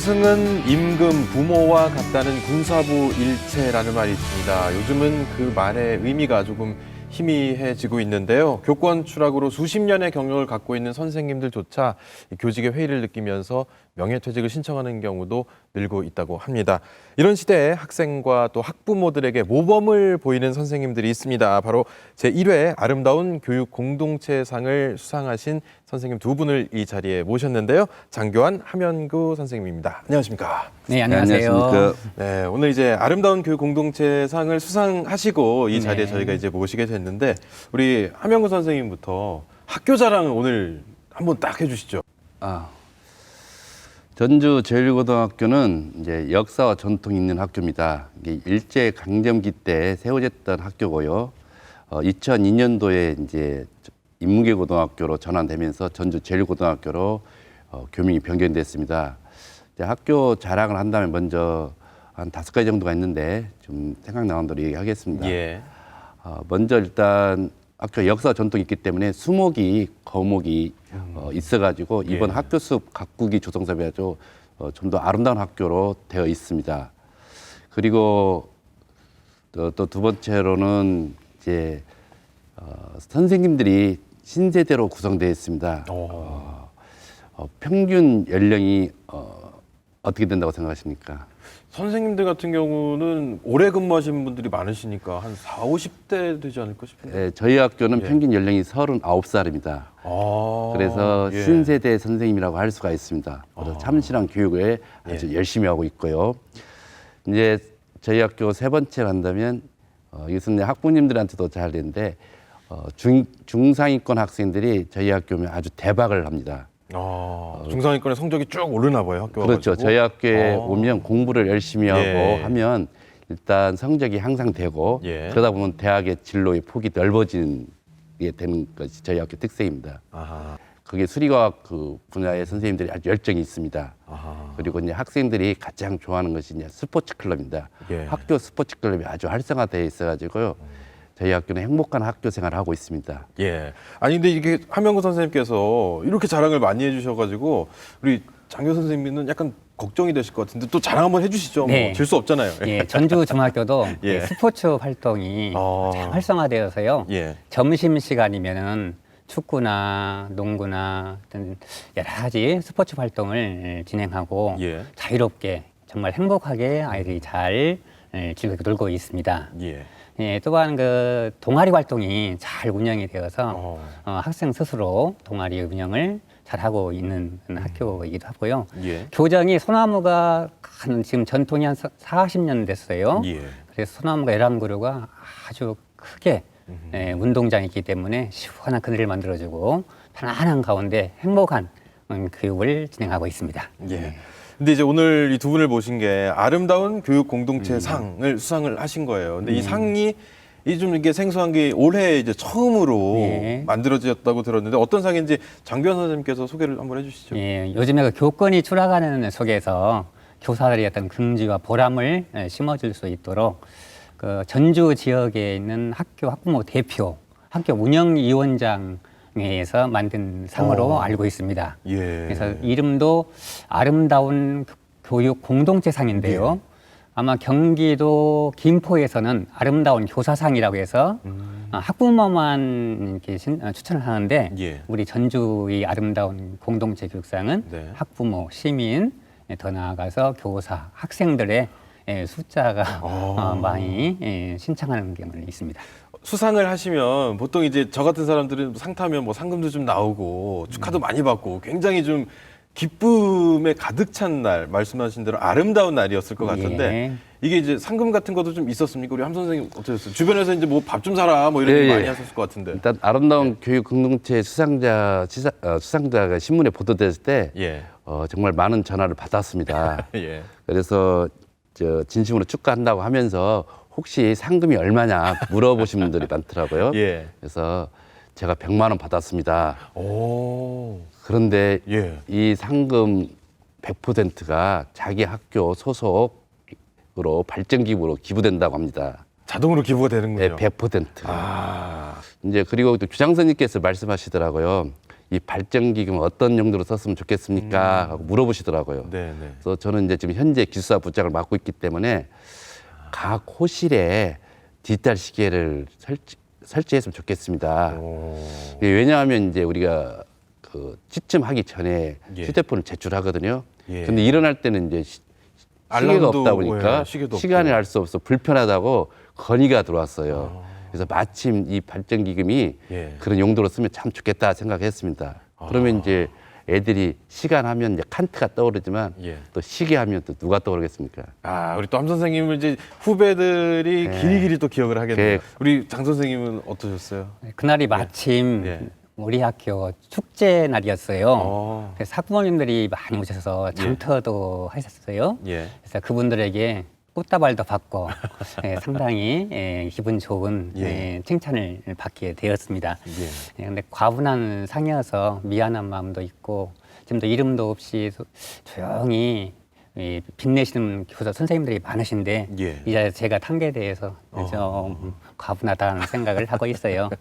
스승은 임금, 부모와 같다는 군사부 일체라는 말이 있습니다. 요즘은 그 말의 의미가 조금 희미해지고 있는데요. 교권 추락으로 수십 년의 경력을 갖고 있는 선생님들조차 교직의 회의를 느끼면서 명예퇴직을 신청하는 경우도 늘고 있다고 합니다. 이런 시대에 학생과 또 학부모들에게 모범을 보이는 선생님들이 있습니다. 바로 제1회 아름다운 교육 공동체상을 수상하신 선생님 두 분을 이 자리에 모셨는데요. 장교환, 함연구 선생님입니다. 안녕하십니까? 네, 안녕하세요. 안녕하십니까? 네, 오늘 이제 아름다운 교육 공동체상을 수상하시고 이 자리에 네. 저희가 이제 모시게 됐는데 우리 함연구 선생님부터 학교 자랑을 오늘 한번 딱 해주시죠. 전주 제1고등학교는 이제 역사와 전통이 있는 학교입니다. 이게 일제 강점기 때 세워졌던 학교고요. 2002년도에 이제 인문계 고등학교로 전환되면서 전주 제1고등학교로 교명이 변경됐습니다. 이제 학교 자랑을 한다면 먼저 한 5가지 정도가 있는데 좀 생각나는 대로 얘기하겠습니다. 예. 먼저 일단 학교 역사 전통이 있기 때문에 수목이, 거목이 있어가지고 이번 예. 학교 수업 각국이 조성사에 아주 좀 더 아름다운 학교로 되어 있습니다. 그리고 또 두 번째로는 이제 선생님들이 신세대로 구성되어 있습니다. 평균 연령이 어떻게 된다고 생각하십니까? 선생님들 같은 경우는 오래 근무하신 분들이 많으시니까 한 40, 50대 되지 않을까 싶은데. 네, 저희 학교는 예. 평균 연령이 39살입니다. 그래서 예. 신세대 선생님이라고 할 수가 있습니다. 그래서 참신한 교육을 아주 열심히 하고 있고요. 이제 저희 학교 세 번째로 한다면 이것은 학부모님들한테도 잘 되는데 중상위권 학생들이 저희 학교면 아주 대박을 합니다. 중상위권의 성적이 쭉 오르나 봐요, 학교가. 그렇죠. 저희 학교에 아. 오면 공부를 열심히 하고 예. 하면 일단 성적이 항상 되고 예. 그러다 보면 대학의 진로의 폭이 넓어지게 되는 것이 저희 학교 특색입니다. 아하. 그게 수리과학 그 분야의 선생님들이 아주 열정이 있습니다. 아하. 그리고 이제 학생들이 가장 좋아하는 것이 이제 스포츠 클럽입니다. 예. 학교 스포츠 클럽이 아주 활성화되어 있어가지고요. 저희 학교는 행복한 학교 생활을 하고 있습니다. 예. 아니 근데 이게 함연구 선생님께서 이렇게 자랑을 많이 해주셔가지고 우리 장교 선생님은 약간 걱정이 되실 것 같은데 또 자랑 한번 해주시죠. 네. 뭐 질 수 없잖아요. 예, 전주 중학교도 예. 스포츠 활동이 잘 활성화되어서요. 예. 점심 시간이면은 축구나 농구나 어떤 여러 가지 스포츠 활동을 진행하고 예. 자유롭게 정말 행복하게 아이들이 잘 즐겁게 놀고 있습니다. 예. 예, 또한 그 동아리 활동이 잘 운영이 되어서 학생 스스로 동아리 운영을 잘 하고 있는 학교이기도 하고요. 예. 교정이 소나무가 지금 전통이 한 40년 됐어요. 예. 그래서 소나무가 11그루가 아주 크게 운동장이 있기 때문에 시원한 그늘을 만들어주고 편안한 가운데 행복한 교육을 진행하고 있습니다. 예. 근데 이제 오늘 이 두 분을 모신 게 아름다운 교육 공동체 상을 수상을 하신 거예요. 근데 이 상이 이 좀 이게 생소한 게 올해 이제 처음으로 예. 만들어졌다고 들었는데 어떤 상인지 장교환 선생님께서 소개를 한번 해주시죠. 예, 요즘에 그 교권이 추락하는 속에서 교사들이 어떤 긍지와 보람을 심어줄 수 있도록 그 전주 지역에 있는 학교 학부모 대표, 학교 운영위원장에서 만든 상으로 알고 있습니다. 예. 그래서 이름도 아름다운 교육 공동체상인데요. 아마 경기도 김포에서는 아름다운 교사상이라고 해서 학부모만 이렇게 추천을 하는데 예. 우리 전주의 아름다운 공동체 교육상은 네. 학부모, 시민, 더 나아가서 교사, 학생들의 숫자가 많이 신청하는 경우는 있습니다. 수상을 하시면 보통 이제 저 같은 사람들은 상 타면 뭐 상금도 좀 나오고 축하도 많이 받고 굉장히 좀 기쁨에 가득 찬 날, 말씀하신 대로 아름다운 날이었을 것 같은데 예. 이게 이제 상금 같은 것도 좀 있었습니까? 우리 함 선생님 어떠셨어요? 주변에서 이제 뭐 밥 좀 사라 뭐 이런 예, 얘기 예. 많이 하셨을 것 같은데. 일단 아름다운 교육 공동체 수상자가 신문에 보도됐을 때 예. 정말 많은 전화를 받았습니다. 예. 그래서 진심으로 축하한다고 하면서 혹시 상금이 얼마냐 물어보신 분들이 많더라고요. 예. 그래서 제가 100만 원 받았습니다. 오. 그런데 예. 이 상금 100%가 자기 학교 소속으로 발전기부로 기부된다고 합니다. 자동으로 기부가 되는군요. 네, 100%. 아. 이제 그리고 또 주장선님께서 말씀하시더라고요. 이 발전기금은 어떤 용도로 썼으면 좋겠습니까? 하고 물어보시더라고요. 네, 네. 그래서 저는 이제 지금 현재 기술사 부장을 맡고 있기 때문에 각 호실에 디지털 시계를 설치했으면 좋겠습니다. 왜냐하면 이제 우리가 그 취침하기 전에 예. 휴대폰을 제출하거든요. 예. 근데 일어날 때는 이제 시계가 알람도, 없다 보니까 예, 시계도 시간을 없고. 알 수 없어 불편하다고 건의가 들어왔어요. 그래서 마침 이 발전기금이 예. 그런 용도로 쓰면 참 좋겠다 생각했습니다. 그러면 이제 애들이 시간 하면 이제 칸트가 떠오르지만 예. 또 시계 하면 또 누가 떠오르겠습니까? 아, 우리 또 함 선생님을 이제 후배들이 길이길이 또 기억을 하겠네요. 우리 장 선생님은 어떠셨어요? 그날이 마침 예. 우리 학교 축제 날이었어요. 어. 그래서 학부모님들이 많이 오셔서 장터도 하셨어요. 예. 그래서 그분들에게 꽃다발도 받고 상당히 기분 좋은 예. 칭찬을 받게 되었습니다. 예. 근데 과분한 상이어서 미안한 마음도 있고 지금도 이름도 없이 조용히 빛내시는 교사 선생님들이 많으신데 예. 이제 제가 탄게 대해서 좀 과분하다는 생각을 하고 있어요.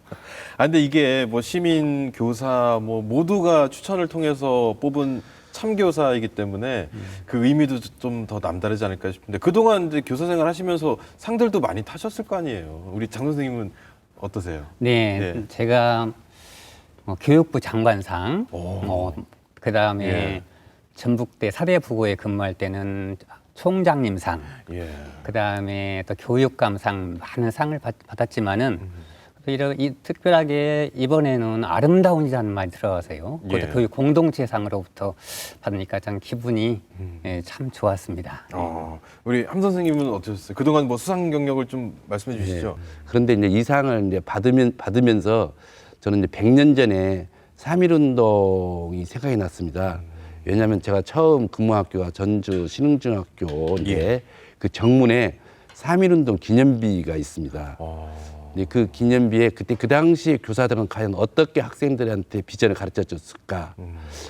아, 근데 이게 뭐 시민, 교사 뭐 모두가 추천을 통해서 뽑은 참교사이기 때문에 그 의미도 좀 더 남다르지 않을까 싶은데 그동안 이제 교사 생활 하시면서 상들도 많이 타셨을 거 아니에요. 우리 장 선생님은 어떠세요? 네, 네. 제가 교육부 장관상, 그다음에 예. 전북대 사대부고에 근무할 때는 총장님상, 예. 그다음에 또 교육감상 많은 상을 받았지만은 특별하게 이번에는 아름다운이라는 말이 들어가세요. 그것도 예. 교육 공동체상으로부터 받으니까 참 기분이 참 좋았습니다. 우리 함 선생님은 어떠셨어요? 그동안 뭐 수상 경력을 좀 말씀해 주시죠. 그런데 이제 이 상을 이제 받으면서 저는 이제 100년 전에 3.1운동이 생각이 났습니다. 왜냐하면 제가 처음 근무한 학교가 전주 신흥중학교인데 예. 그 정문에 3.1운동 기념비가 있습니다. 근데 그 기념비에 그때 그 당시 교사들은 과연 어떻게 학생들한테 비전을 가르쳐 줬을까?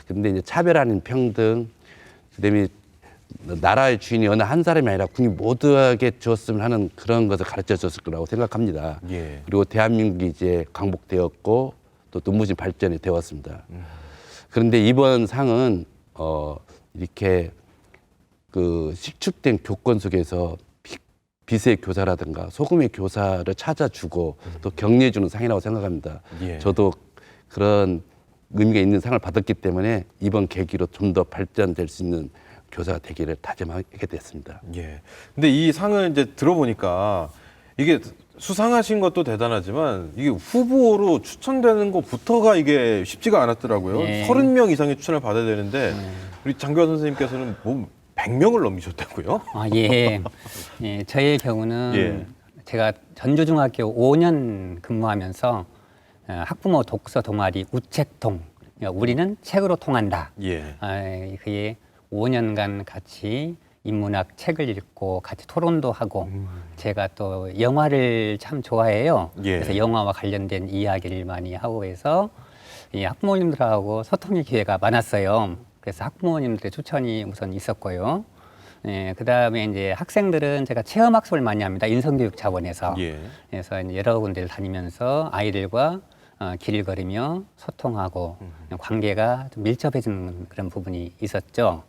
근데 이제 차별 아닌 평등, 그다음에 나라의 주인이 어느 한 사람이 아니라 국민 모두에게 주었으면 하는 그런 것을 가르쳐 줬을 거라고 생각합니다. 예. 그리고 대한민국이 이제 강복되었고 또 눈부신 발전이 되었습니다. 그런데 이번 상은 이렇게 그 식축된 교권 속에서 빛의 교사라든가 소금의 교사를 찾아주고 또 격려해주는 상이라고 생각합니다. 예. 저도 그런 의미가 있는 상을 받았기 때문에 이번 계기로 좀 더 발전될 수 있는 교사가 되기를 다짐하게 됐습니다. 예. 근데 이 상을 이제 들어보니까 이게 수상하신 것도 대단하지만 이게 후보로 추천되는 것부터가 이게 쉽지가 않았더라고요. 예. 30명 이상의 추천을 받아야 되는데 우리 장교환 선생님께서는 뭐 100명을 넘기셨다고요? 아, 예. 예, 저의 경우는 예. 제가 전주중학교 5년 근무하면서 학부모 독서 동아리 우책통, 우리는 책으로 통한다. 예. 그게 5년간 같이 인문학 책을 읽고 같이 토론도 하고 제가 또 영화를 참 좋아해요. 예. 그래서 영화와 관련된 이야기를 많이 하고 해서 이 학부모님들하고 소통의 기회가 많았어요. 그래서 학부모님들의 추천이 우선 있었고요. 그 다음에 이제 학생들은 제가 체험학습을 많이 합니다. 인성교육 차원에서. 예. 그래서 이제 여러 군데를 다니면서 아이들과 길을 걸으며 소통하고 관계가 좀 밀접해지는 그런 부분이 있었죠.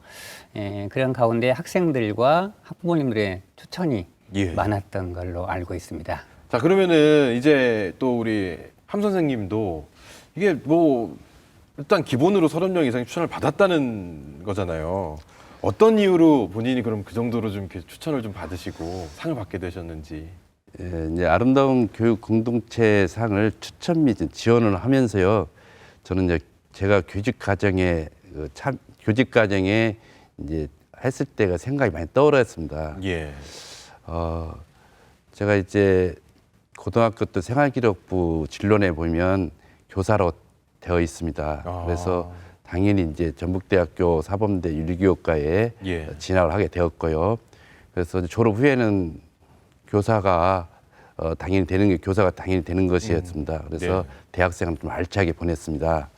그런 가운데 학생들과 학부모님들의 추천이 예. 많았던 걸로 알고 있습니다. 자, 그러면은 이제 또 우리 함 선생님도 이게 뭐 일단 기본으로 30명 이상의 추천을 받았다는 거잖아요. 어떤 이유로 본인이 그럼 그 정도로 좀 이렇게 추천을 좀 받으시고 상을 받게 되셨는지. 예, 이제 아름다운 교육 공동체 상을 추천 및 지원을 하면서요. 저는 이제 제가 교직 과정에 이제 했을 때가 생각이 많이 떠올랐습니다. 예. 제가 이제 고등학교 때 생활기록부 진론에 보면 교사로 되어 있습니다. 그래서 당연히 이제 전북대학교 사범대 윤리교육과에 예. 진학을 하게 되었고요. 그래서 이제 졸업 후에는 교사가 당연히 되는 게 교사가 당연히 되는 것이었습니다. 그래서 네. 대학생을 좀 알차게 보냈습니다.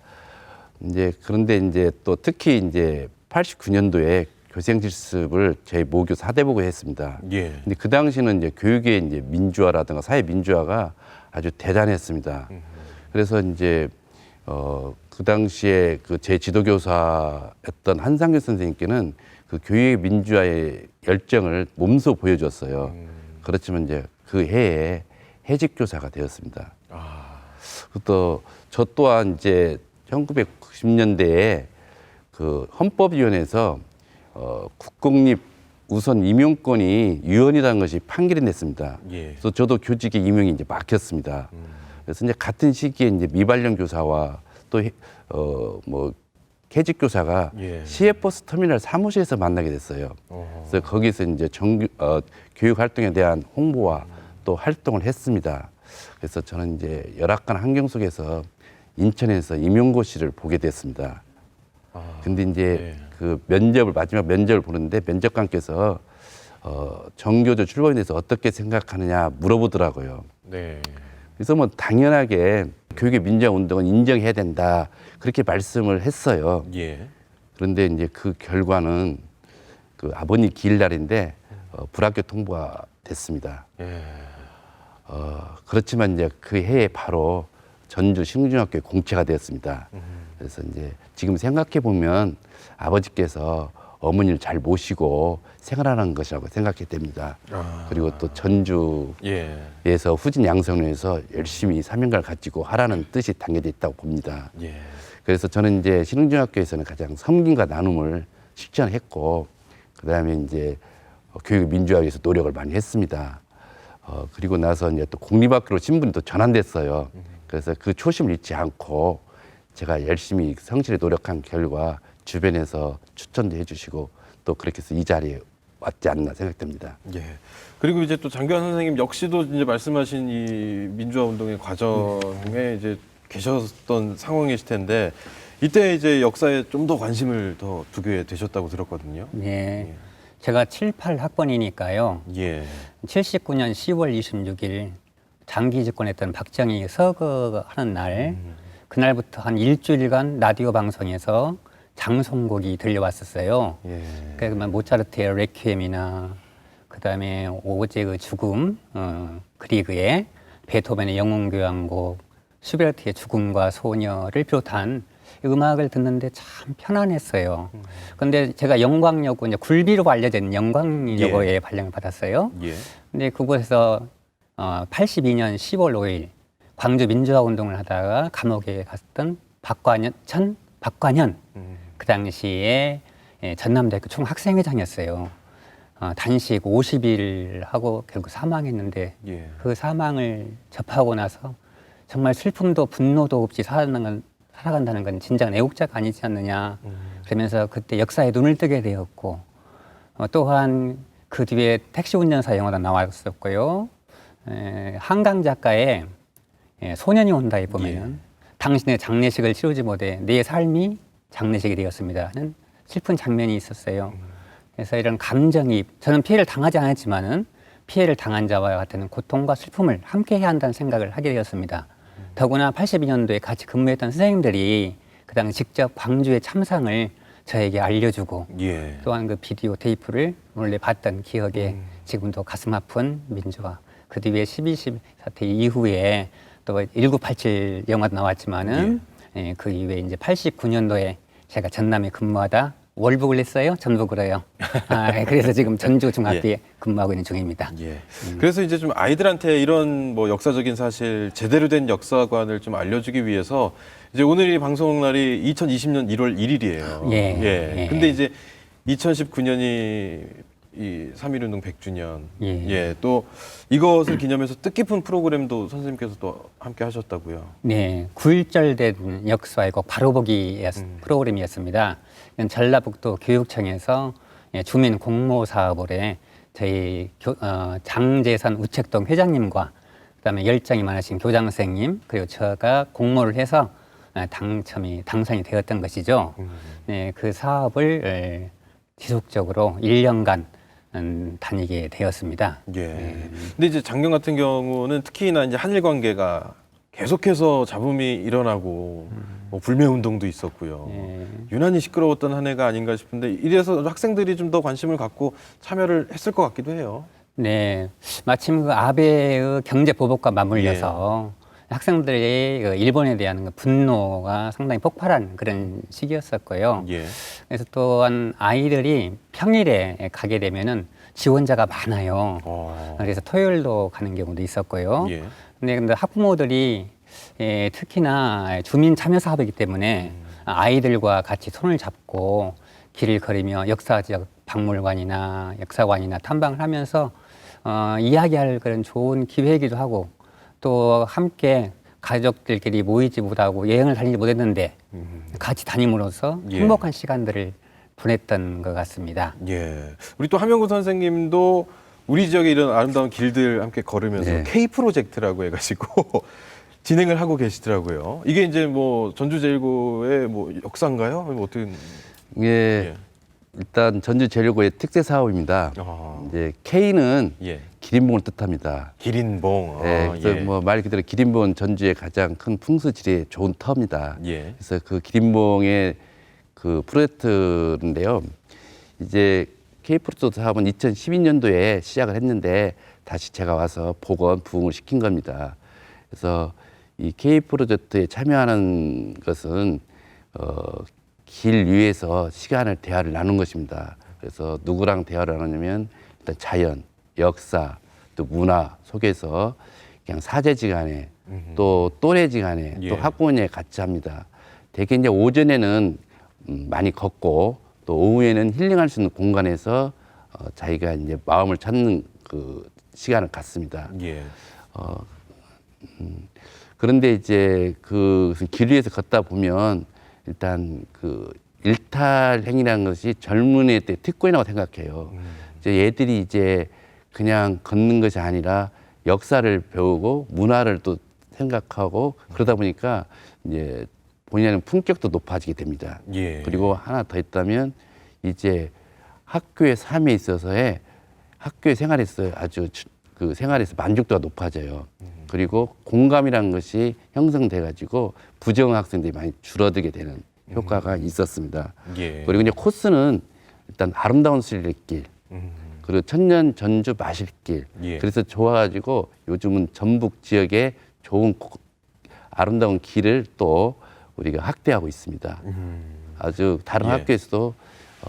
이제 그런데 이제 또 특히 이제 89년도에 교생 실습을 저희 모교 사대보고에 했습니다. 예. 근데 그 당시는 이제 교육의 이제 민주화라든가 사회 민주화가 아주 대단했습니다. 그래서 이제 그 당시에 그 제 지도교사였던 한상규 선생님께는 그 교육의 민주화의 열정을 몸소 보여줬어요. 그렇지만 이제 그 해에 해직 교사가 되었습니다. 또 저 또한 이제 1990년대에 그 헌법위원회에서 국공립 우선 임용권이 유언이라는 것이 판결이 냈습니다. 예. 그래서 저도 교직에 임용이 이제 막혔습니다. 그래서 이제 같은 시기에 이제 미발령 교사와 또 뭐 해직 교사가 예. 시외버스 터미널 사무실에서 만나게 됐어요. 그래서 거기서 이제 교육 활동에 대한 홍보와 또 활동을 했습니다. 그래서 저는 이제 열악한 환경 속에서 인천에서 임용고시를 보게 됐습니다. 근데 이제 예. 그 마지막 면접을 보는데 면접관께서 정교조 출범에 대해서 어떻게 생각하느냐 물어보더라고요. 네. 그래서 뭐 당연하게 교육의 민주화 운동은 인정해야 된다 그렇게 말씀을 했어요. 예. 그런데 이제 그 결과는 그 아버님 기일날인데 불합격 통보가 됐습니다. 예. 그렇지만 이제 그 해에 바로 전주 신흥중학교에 공채가 되었습니다. 그래서 이제 지금 생각해 보면 아버지께서 어머니를 잘 모시고 생활하는 것이라고 생각이 됩니다. 그리고 또 전주에서 예. 후진 양성로에서 열심히 사명감을 가지고 하라는 뜻이 담겨져 있다고 봅니다. 예. 그래서 저는 이제 신흥중학교에서는 가장 섬김과 나눔을 실천했고, 그 다음에 이제 교육 민주화에 위해서 노력을 많이 했습니다. 그리고 나서 이제 또 공립학교로 신분이 또 전환됐어요. 그래서 그 초심을 잃지 않고 제가 열심히 성실히 노력한 결과 주변에서 추천도 해주시고 또 그렇게 해서 이 자리에 왔지 않나 생각됩니다. 예. 그리고 이제 또 장교환 선생님 역시도 이제 말씀하신 이 민주화 운동의 과정에 이제 계셨던 상황이실 텐데 이때 이제 역사에 좀 더 관심을 더 두게 되셨다고 들었거든요. 네. 제가 7, 8학번이니까요. 예. 79년 10월 26일 장기 집권했던 박정희 서거하는 날, 그날부터 한 일주일간 라디오 방송에서 장송곡이 들려왔었어요. 예. 그러니까 모차르트의 레퀴엠이나 그다음에 오제의 죽음, 그리그의 베토벤의 영웅교향곡, 슈베르트의 죽음과 소녀를 비롯한 음악을 듣는데 참 편안했어요. 근데 제가 영광여고 이제 굴비로 알려진 영광여고에 발령을 받았어요. 예. 근데 그곳에서 82년 10월 5일 광주 민주화 운동을 하다가 감옥에 갔던 박관현 그 당시에 전남대학교 총학생회장이었어요. 단식 50일 하고 결국 사망했는데 예. 그 사망을 접하고 나서 정말 슬픔도 분노도 없이 살아간다는 건 진짜 애국자가 아니지 않느냐. 그러면서 그때 역사에 눈을 뜨게 되었고 또한 그 뒤에 택시 운전사 영화도 나왔었고요. 한강 작가의 소년이 온다에 보면은 당신의 장례식을 치르지 못해 내 삶이 장례식이 되었습니다 하는 슬픈 장면이 있었어요. 그래서 이런 감정이입, 저는 피해를 당하지 않았지만은 피해를 당한 자와 같은 고통과 슬픔을 함께 해야 한다는 생각을 하게 되었습니다. 더구나 82년도에 같이 근무했던 선생님들이 그 당시 직접 광주의 참상을 저에게 알려주고 예. 또한 그 비디오 테이프를 몰래 봤던 기억에 지금도 가슴 아픈 민주화. 그 뒤에 12.12 사태 이후에 또 1987 영화도 나왔지만은 그 이후에 이제 89년도에 제가 전남에 근무하다 월북을 했어요. 전북을 해요. 그래서 지금 전주 중학교에 근무하고 있는 중입니다. 예. 그래서 이제 좀 아이들한테 이런 뭐 역사적인 사실, 제대로 된 역사관을 좀 알려주기 위해서 이제 오늘 이 방송 날이 2020년 1월 1일이에요. 예. 근데 이제 2019년이 이 3.1운동 100주년. 예. 또 이것을 기념해서 뜻깊은 프로그램도 선생님께서 또 함께 하셨다고요. 네, 굴절된 역사의 곡 바로보기 프로그램이었습니다. 이건 전라북도 교육청에서 주민 공모 사업을 해 저희 장재선 우책동 회장님과 그다음에 열정이 많으신 교장 선생님 그리고 제가 공모를 해서 당선이 되었던 것이죠. 네, 그 사업을 지속적으로 1년간 다니게 되었습니다. 예. 근데 이제 작년 같은 경우는 특히나 이제 한일 관계가 계속해서 잡음이 일어나고 뭐 불매 운동도 있었고요. 유난히 시끄러웠던 한 해가 아닌가 싶은데 이래서 학생들이 좀 더 관심을 갖고 참여를 했을 것 같기도 해요. 네, 마침 그 아베의 경제 보복과 맞물려서 학생들의 그 일본에 대한 그 분노가 상당히 폭발한 그런 시기였었고요. 예. 그래서 또한 아이들이 평일에 가게 되면은 지원자가 많아요. 그래서 토요일도 가는 경우도 있었고요. 예. 근데 학부모들이 특히나 주민 참여 사업이기 때문에 아이들과 같이 손을 잡고 길을 걸으며 역사적 박물관이나 역사관이나 탐방을 하면서 이야기할 그런 좋은 기회이기도 하고 또 함께 가족들끼리 모이지 못하고 여행을 다니지 못했는데 같이 다님으로써 예. 행복한 시간들을 보냈던 것 같습니다. 예. 우리 또 하명구 선생님도 우리 지역의 이런 아름다운 길들 함께 걸으면서 네. K 프로젝트라고 해가지고 진행을 하고 계시더라고요. 이게 이제 뭐 전주제일고의 뭐 역사인가요? 아니면 어떻게? 이게 예. 일단 전주제일고의 특색 사업입니다. 이제 K는 예. 기린봉을 뜻합니다. 기린봉. 예, 그래서 뭐 말 그대로 기린봉은 전주의 가장 큰 풍수지리에 좋은 터입니다. 예. 그래서 그 기린봉의 그 프로젝트인데요. 이제 K 프로젝트 사업은 2012년도에 시작을 했는데 다시 제가 와서 복원 부흥을 시킨 겁니다. 그래서 이 K 프로젝트에 참여하는 것은 길 위에서 시간을 대화를 나눈 것입니다. 그래서 누구랑 대화를 나누냐면 일단 자연, 역사, 또 문화 속에서 그냥 사제지간에 또 또래지간에 예. 또 학부모에 같이 합니다. 대개 이제 오전에는 많이 걷고 또 오후에는 힐링할 수 있는 공간에서 자기가 이제 마음을 찾는 그 시간을 갖습니다. 예. 그런데 이제 그 길 위에서 걷다 보면 일단 그 일탈행위라는 것이 젊은이의 때 특권이라고 생각해요. 이제 얘들이 이제 그냥 걷는 것이 아니라 역사를 배우고 문화를 또 생각하고 그러다 보니까 이제 본인의 품격도 높아지게 됩니다. 예. 그리고 하나 더 있다면 이제 학교의 삶에 있어서의 학교의 생활에서 아주 그 생활에서 만족도가 높아져요. 그리고 공감이라는 것이 형성돼 가지고 부정 학생들이 많이 줄어들게 되는 효과가 있었습니다. 예. 그리고 이제 코스는 일단 아름다운 순례길 그리고 천년 전주 마실길. 예. 그래서 좋아가지고 요즘은 전북 지역에 좋은 아름다운 길을 또 우리가 확대하고 있습니다. 아주 다른 예. 학교에서도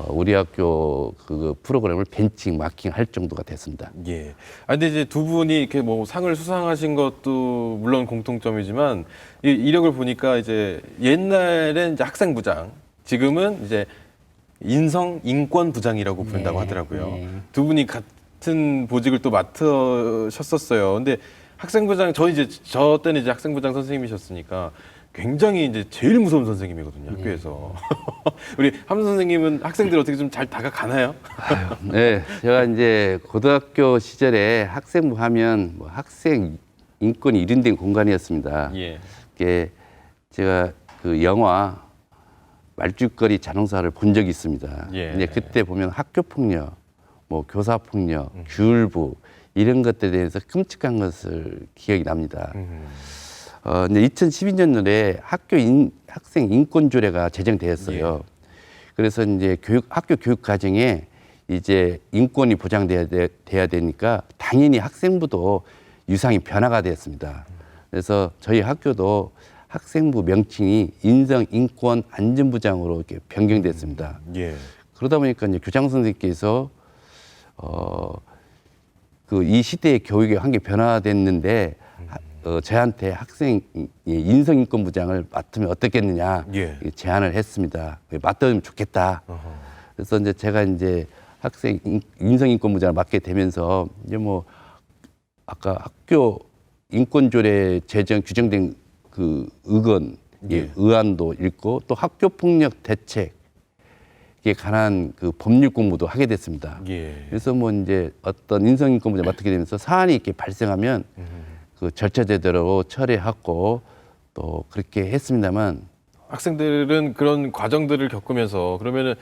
우리 학교 그 프로그램을 벤칭 마킹 할 정도가 됐습니다. 예. 아 근데 이제 두 분이 이렇게 뭐 상을 수상하신 것도 물론 공통점이지만 이 이력을 보니까 이제 옛날엔 이제 학생부장, 지금은 이제 인성 인권부장이라고 부른다고 네, 하더라고요. 네. 두 분이 같은 보직을 또 맡으셨었어요. 근데 학생부장 저 때는 이제 학생부장 선생님이셨으니까 굉장히 이제 제일 무서운 선생님이거든요, 학교에서. 우리 함 선생님은 학생들 어떻게 좀 잘 다가가나요? 네, 제가 이제 고등학교 시절에 학생부 하면 뭐 학생 인권이 일인된 공간이었습니다. 예. 이게 제가 그 영화 말죽거리 잔혹사를 본 적이 있습니다. 예. 근데 그때 보면 학교 폭력, 뭐 교사 폭력, 규율부 이런 것들에 대해서 끔찍한 것을 기억이 납니다. 이제 2012년도에 학생 인권 조례가 제정되었어요. 그래서 이제 학교 교육 과정에 이제 인권이 보장돼야 되니까 당연히 학생부도 유상이 변화가 되었습니다. 그래서 저희 학교도 학생부 명칭이 인성인권안전부장으로 이렇게 변경됐습니다. 예. 그러다 보니까 이제 교장 선생님께서 그 이 시대의 교육이 한 게 변화됐는데 저한테 학생 인성인권부장을 맡으면 어떻겠느냐 예. 제안을 했습니다. 맡으면 좋겠다. 그래서 이제 제가 이제 학생 인성인권부장을 맡게 되면서 이제 뭐 아까 학교 인권조례 제정 규정된 그 의안도 읽고 또 학교폭력 대책에 관한 그 법률 공부도 하게 됐습니다. 예. 그래서 뭐 이제 어떤 인성인권부장 맡게 되면서 사안이 이렇게 발생하면 그 절차제대로 처리하고 또 그렇게 했습니다만 학생들은 그런 과정들을 겪으면서 그러면은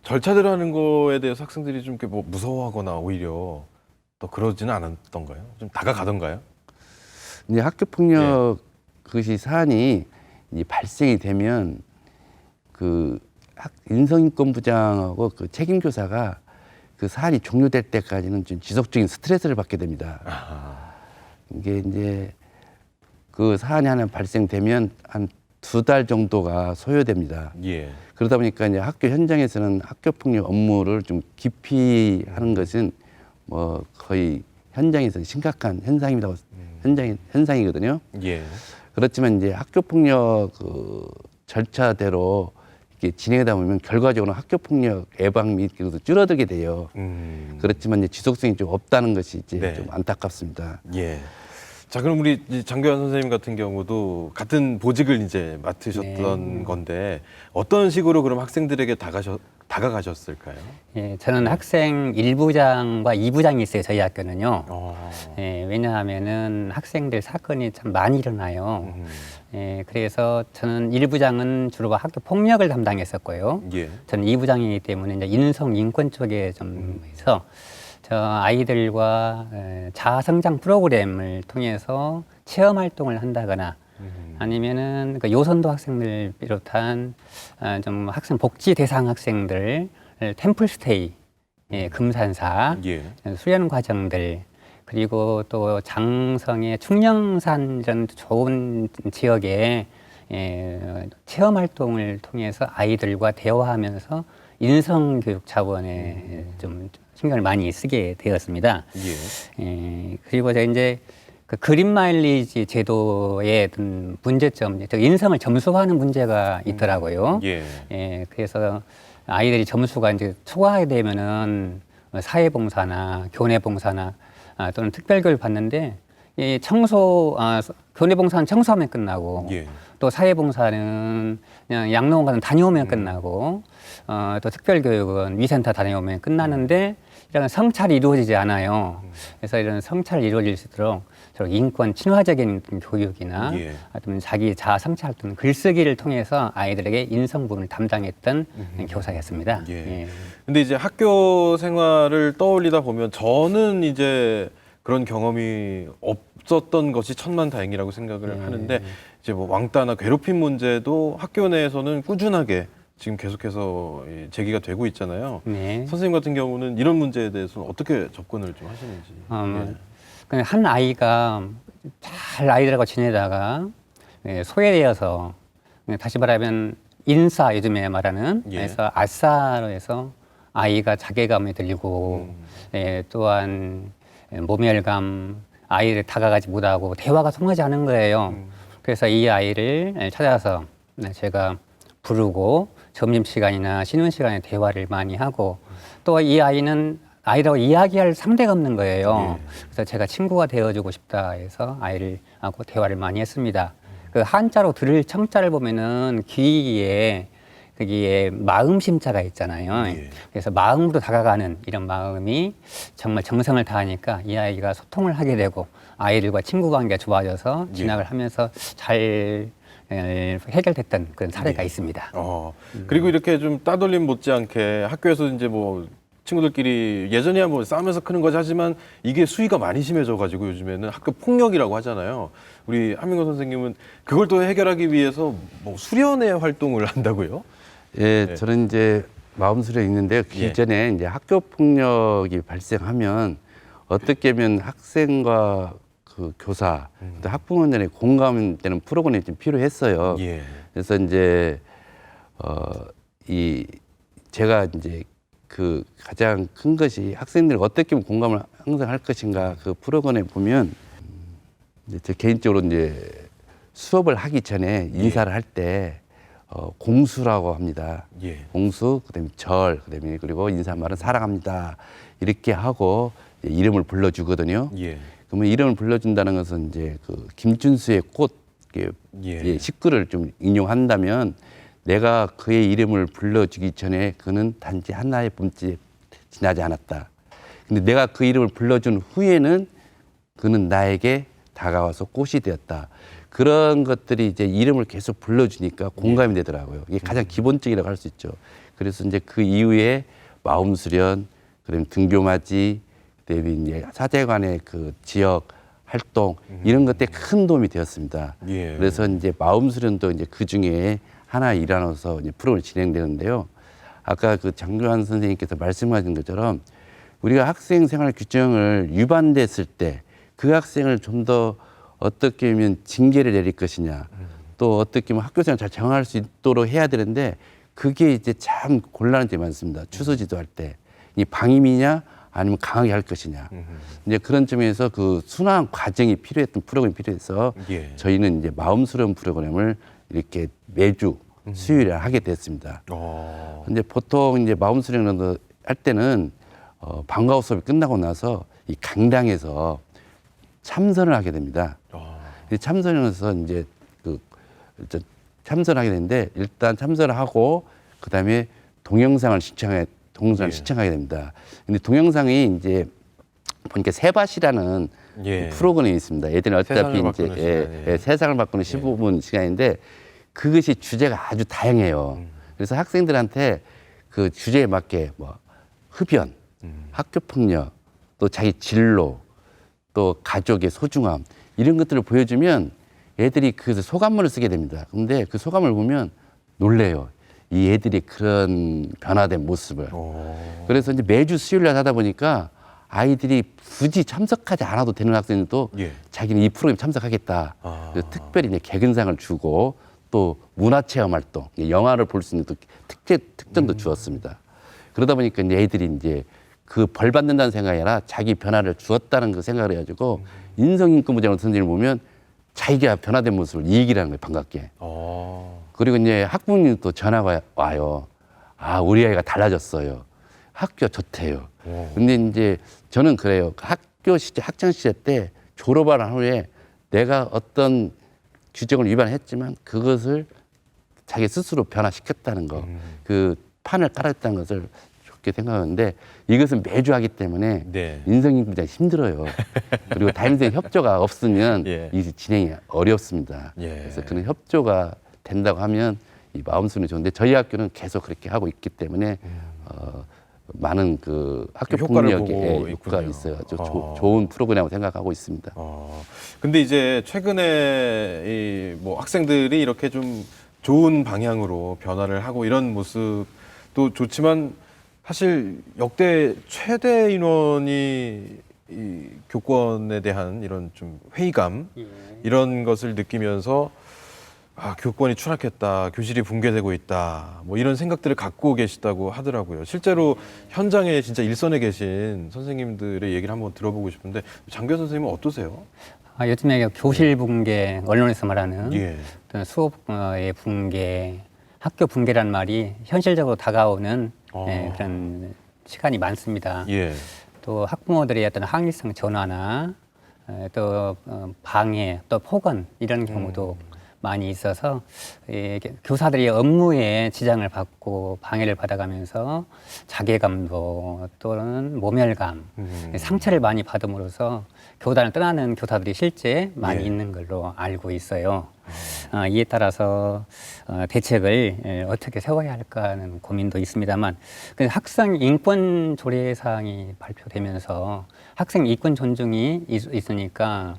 절차대로 하는 거에 대해서 학생들이 좀 이렇게 뭐 무서워하거나 오히려 또 그러지는 않았던가요? 좀 다가가던가요? 이제 학교폭력 그것이 사안이 이제 발생이 되면 그 인성인권부장하고 그 책임교사가 그 사안이 종료될 때까지는 좀 지속적인 스트레스를 받게 됩니다. 이게 이제 그 사안이 하나 발생되면 한 2달 정도가 소요됩니다. 예. 그러다 보니까 이제 학교 현장에서는 학교 폭력 업무를 좀 깊이 하는 것은 뭐 거의 현장에서 심각한 현상입니다. 현상이거든요. 예. 그렇지만 이제 학교 폭력 그 절차대로 이렇게 진행하다 보면 결과적으로 학교 폭력 예방 및 그것도 줄어들게 돼요. 그렇지만 이제 지속성이 좀 없다는 것이 이제 네. 좀 안타깝습니다. 예. 자, 그럼 우리 장교환 선생님 같은 경우도 같은 보직을 이제 맡으셨던 건데 어떤 식으로 그럼 학생들에게 다가가셨을까요? 예, 저는 학생 1부장과 2부장이 있어요. 저희 학교는요. 예, 왜냐하면은 학생들 사건이 참 많이 일어나요. 예, 그래서 저는 1부장은 주로 학교 폭력을 담당했었고요. 예. 저는 2부장이기 때문에 이제 인성 인권 쪽에 좀 해서 저 아이들과 자아 성장 프로그램을 통해서 체험 활동을 한다거나 아니면은 그 요선도 학생들 비롯한 좀 학생 복지 대상 학생들 템플스테이, 예, 금산사, 예. 수련 과정들 그리고 또 장성의 충령산 이런 좋은 지역에 체험 활동을 통해서 아이들과 대화하면서 인성 교육 차원에 좀 신경을 많이 쓰게 되었습니다. 예. 그리고 이제 그 그린 마일리지 제도의 어떤 문제점, 인성을 점수화하는 문제가 있더라고요. 예. 그래서 아이들이 점수가 이제 초과하게 되면은 사회봉사나 교내봉사나 또는 특별교육을 받는데 이 교내봉사는 청소하면 끝나고 예. 또 사회봉사는 그냥 양로원 가서 다녀오면 끝나고 또 특별교육은 위센터 다녀오면 끝나는데 이런 성찰이 이루어지지 않아요. 그래서 이런 성찰이 이루어질 수 있도록 저런 인권 친화적인 교육이나 예. 아니면 자기 자아 성찰 또는 글쓰기를 통해서 아이들에게 인성 부분을 담당했던 교사였습니다. 예. 근데 이제 학교 생활을 떠올리다 보면 저는 이제 그런 경험이 없었던 것이 천만다행이라고 생각을 하는데 이제 뭐 왕따나 괴롭힘 문제도 학교 내에서는 꾸준하게 지금 계속해서 제기가 되고 있잖아요. 네. 선생님 같은 경우는 이런 문제에 대해서는 어떻게 접근을 좀 하시는지. 그냥 한 아이가 잘 아이들하고 지내다가 소외되어서 다시 말하면 인싸 요즘에 말하는 예. 그래서 아싸로 해서 아이가 자괴감에 들리고 또한 모멸감 아이를 다가가지 못하고 대화가 통하지 않은 거예요. 그래서 이 아이를 찾아서 제가 부르고 점심시간이나 쉬는 시간에 대화를 많이 하고 또 이 아이는 아이라고 이야기할 상대가 없는 거예요. 그래서 제가 친구가 되어주고 싶다 해서 아이를 하고 대화를 많이 했습니다. 그 한자로 들을 청자를 보면은 귀에 거기에 마음 심자가 있잖아요. 예. 그래서 마음으로 다가가는 이런 마음이 정말 정성을 다하니까 이 아이가 소통을 하게 되고 아이들과 친구 관계가 좋아져서 진학을 하면서 잘 해결됐던 그런 사례가 있습니다. 그리고 이렇게 좀 따돌림 못지않게 학교에서 이제 뭐 친구들끼리 예전에야 뭐 싸우면서 크는 거지 하지만 이게 수위가 많이 심해져가지고 요즘에는 학교 폭력이라고 하잖아요. 우리 한민건 선생님은 그걸 또 해결하기 위해서 뭐 수련회 활동을 한다고요? 예, 저는 이제 마음 수련 있는데 그 이전에 이제 학교 폭력이 발생하면 어떻게 하면 학생과 그 교사, 또 학부모들의 공감되는 프로그램이 좀 필요했어요. 예. 그래서 이제 제가 이제 그 가장 큰 것이 학생들이 어떻게 하면 공감을 항상 할 것인가 그 프로그램에 보면 이제 제 개인적으로 이제 수업을 하기 전에 인사를 할 때 공수라고 합니다. 예. 공수, 그다음에 절, 그다음에 그리고 인사말은 사랑합니다. 이렇게 하고 이름을 불러주거든요. 예. 그러면 이름을 불러준다는 것은 이제 그 김준수의 꽃 식구를 좀 인용한다면 내가 그의 이름을 불러주기 전에 그는 단지 하나의 봄째 지나지 않았다. 근데 내가 그 이름을 불러준 후에는 그는 나에게 다가와서 꽃이 되었다. 그런 것들이 이제 이름을 계속 불러주니까 공감이 되더라고요. 이게 가장 기본적이라고 할 수 있죠. 그래서 이제 그 이후에 마음 수련, 그다음에 등교맞이, 그다음에 이제 사제관의 그 지역 활동 이런 것들에 큰 도움이 되었습니다. 예. 그래서 이제 마음 수련도 이제 그 중에 하나 일환으로서 이제 프로그램이 진행되는데요. 아까 그 장교환 선생님께서 말씀하신 것처럼 우리가 학생 생활 규정을 위반됐을 때 그 학생을 좀 더 어떻게 하면 징계를 내릴 것이냐, 또 어떻게 하면 학교 생활 잘 정할 수 있도록 해야 되는데 그게 이제 참 곤란한 점이 많습니다. 추수 지도할 때 이 방임이냐 아니면 강하게 할 것이냐. 이제 그런 점에서 그 순환 과정이 필요했던 프로그램이 필요해서 예. 저희는 이제 마음수련 프로그램을 이렇게 매주 수요일에 하게 됐습니다. 근데 보통 이제 마음수련을 할 때는 방과후 수업이 끝나고 나서 이 강당에서 참선을 하게 됩니다. 이 참선에서 이제 참선하게 되는데 일단 참선을 하고 그다음에 동영상을 시청하게 됩니다. 근데 동영상이 이제 보니까 세밭이라는 예. 프로그램이 있습니다. 애들은 어차피 세상을 이제 바꾸는 시간, 세상을 바꾸는 15분 시간인데 그것이 주제가 아주 다양해요. 그래서 학생들한테 그 주제에 맞게 뭐 흡연, 학교 폭력, 또 자기 진로, 또 가족의 소중함 이런 것들을 보여주면 애들이 그 소감문을 쓰게 됩니다. 근데 그 소감을 보면 놀래요. 이 애들이 그런 변화된 모습을. 그래서 이제 매주 수요일날 하다 보니까 아이들이 굳이 참석하지 않아도 되는 학생들도 예. 자기는 이 프로그램 참석하겠다. 그래서 특별히 이제 개근상을 주고 또 문화체험 활동, 영화를 볼 수 있는 또 특전도 주었습니다. 그러다 보니까 이제 애들이 이제 그 벌 받는다는 생각이 아니라 자기 변화를 주었다는 그 생각을 해가지고 인성인권부장으로 선생님을 보면 자기가 변화된 모습을 얘기하는 거예요, 반갑게. 그리고 이제 학부모님 또 전화가 와요. 아, 우리 아이가 달라졌어요. 학교가 좋대요. 근데 이제 저는 그래요. 학교 시절, 학창 시절 때 졸업한 후에 내가 어떤 규정을 위반했지만 그것을 자기 스스로 변화시켰다는 거, 그 판을 깔았다는 것을 좋게 생각하는데 이것은 매주 하기 때문에 네. 인성인권부장이 힘들어요. 그리고 담임선생 협조가 없으면 예. 이 진행이 어렵습니다. 예. 그래서 그런 협조가 된다고 하면 이 마음수는 좋은데 저희 학교는 계속 그렇게 하고 있기 때문에 많은 그 학교 효과를 폭력에 보고 효과가 있군요. 있어요. 아주 좋은 프로그램이라고 생각하고 있습니다. 근데 이제 최근에 이 뭐 학생들이 이렇게 좀 좋은 방향으로 변화를 하고 이런 모습도 좋지만 사실 역대 최대 인원이 이 교권에 대한 이런 좀 회의감 이런 것을 느끼면서 아, 교권이 추락했다, 교실이 붕괴되고 있다, 뭐 이런 생각들을 갖고 계시다고 하더라고요. 실제로 현장에 진짜 일선에 계신 선생님들의 얘기를 한번 들어보고 싶은데 장교 선생님은 어떠세요? 요즘에 교실 붕괴, 언론에서 말하는 예. 어떤 수업의 붕괴, 학교 붕괴라는 말이 현실적으로 다가오는 그런 시간이 많습니다. 예. 또 학부모들의 어떤 항의성 전화나 또 방해, 또 폭언 이런 경우도 많이 있어서 교사들이 업무에 지장을 받고 방해를 받아가면서 자괴감도 또는 모멸감, 상처를 많이 받음으로써 교단을 떠나는 교사들이 실제 많이 있는 걸로 알고 있어요. 이에 따라서 대책을 어떻게 세워야 할까 하는 고민도 있습니다만 학생 인권 조례사항이 발표되면서 학생 인권 존중이 있으니까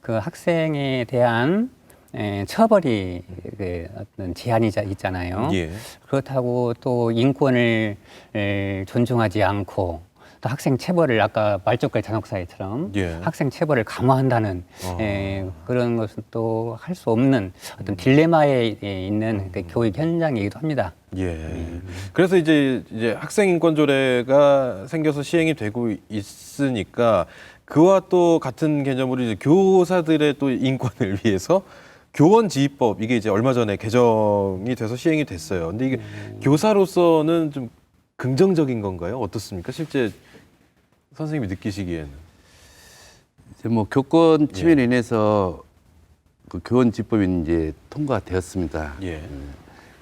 그 학생에 대한 처벌이 어떤 제한이 있잖아요. 예. 그렇다고 또 인권을 존중하지 않고 또 학생 체벌을 아까 말족갈 잔혹사회처럼 예. 학생 체벌을 감화한다는 그런 것은 또 할 수 없는 어떤 딜레마에 있는 그 교육 현장이기도 합니다. 예. 그래서 이제 학생 인권 조례가 생겨서 시행이 되고 있으니까 그와 또 같은 개념으로 이제 교사들의 또 인권을 위해서 교원지휘법 이게 이제 얼마 전에 개정이 돼서 시행이 됐어요. 근데 이게 교사로서는 좀 긍정적인 건가요? 어떻습니까? 실제 선생님이 느끼시기에는. 이제 뭐 교권 침해로 인해서 그 교원지법이 이제 통과되었습니다. 예.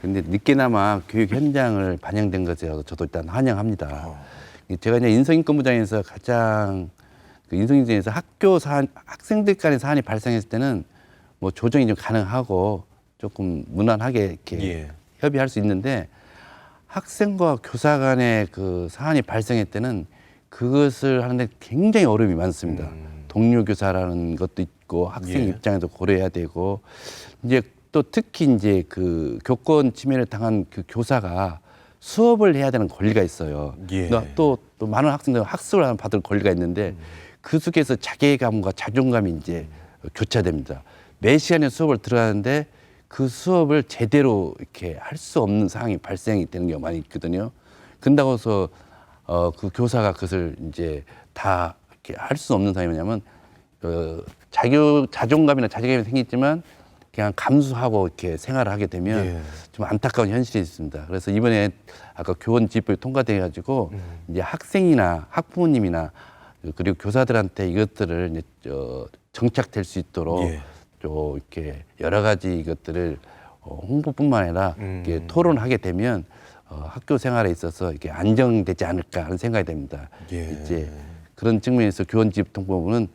근데 늦게나마 교육 현장을 반영된 것에 저도 일단 환영합니다. 제가 이제 인성인권부장에서 가장 그 인성인권에서 학교 사안, 학생들 간의 사안이 발생했을 때는 뭐 조정이 좀 가능하고 조금 무난하게 이렇게 협의할 수 있는데 학생과 교사 간의 그 사안이 발생할 때는 그것을 하는데 굉장히 어려움이 많습니다. 동료 교사라는 것도 있고 학생 입장에도 고려해야 되고 이제 또 특히 이제 그 교권 침해를 당한 그 교사가 수업을 해야 되는 권리가 있어요. 또 많은 학생들은 학습을 받을 권리가 있는데 그 속에서 자괴감과 자존감이 이제 교차됩니다. 매 시간에 수업을 들어가는데 그 수업을 제대로 이렇게 할 수 없는 상황이 발생이 되는 경우가 많이 있거든요. 그런다고 해서 그 교사가 그것을 이제 다 이렇게 할 수 없는 상황이 뭐냐면 자존감이나 자괴감이 생기지만 그냥 감수하고 이렇게 생활을 하게 되면 예. 좀 안타까운 현실이 있습니다. 그래서 이번에 아까 교원지법이 통과돼 가지고 이제 학생이나 학부모님이나 그리고 교사들한테 이것들을 이제 정착될 수 있도록 예. 또 이렇게 여러 가지 이것들을 홍보뿐만 아니라 이렇게 토론하게 되면 학교 생활에 있어서 이렇게 안정되지 않을까 하는 생각이 됩니다. 예. 이제 그런 측면에서 교원지법 통보는